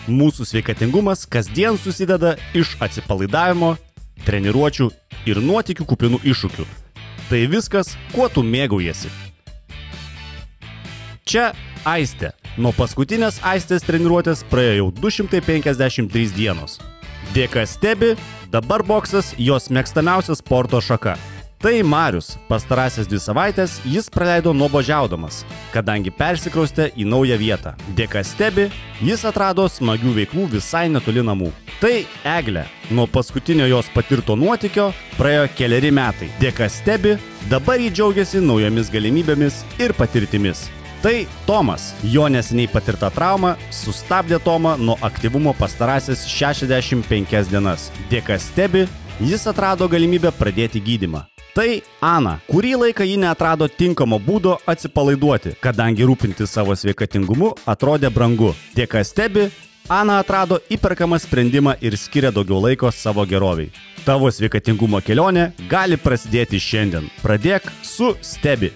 Mūsų sveikatingumas kasdien susideda iš atsipalaidavimo, treniruočių ir nuotykių kupinų iššūkių. Tai viskas, kuo tu mėgaujasi. Čia Aistė. Nuo paskutinės Aistės treniruotės praėjo jau 253 dienos. Dėka Stebi, dabar boksas jos mėgstamiausia sporto šaka. Tai Marius. Pastarąsias 2 savaitės jis praleido nuobodžiaudamas, kadangi persikraustė į naują vietą. Dėka Stebi, jis atrado smagių veiklų visai netoli namų. Tai Eglė. Nuo paskutinio jos patirto nuotykio praėjo 4 metai. Dėka Stebi, dabar jį džiaugiasi naujomis galimybėmis ir patirtimis. Tai Tomas. Jo neseniai patirta trauma sustabdė Tomą nuo aktyvumo pastarąsias 65 dienas. Dėka Stebi, jis atrado galimybę pradėti gydymą. Tai Ana. Kurį laiką ji neatrado tinkamo būdo atsipalaiduoti, kadangi rūpinti savo sveikatingumu atrodė brangu. Dėka Stebi, Ana atrado įperkamą sprendimą ir skiria daugiau laiko savo geroviai. Tavo sveikatingumo kelionė gali prasidėti šiandien. Pradėk su Stebi.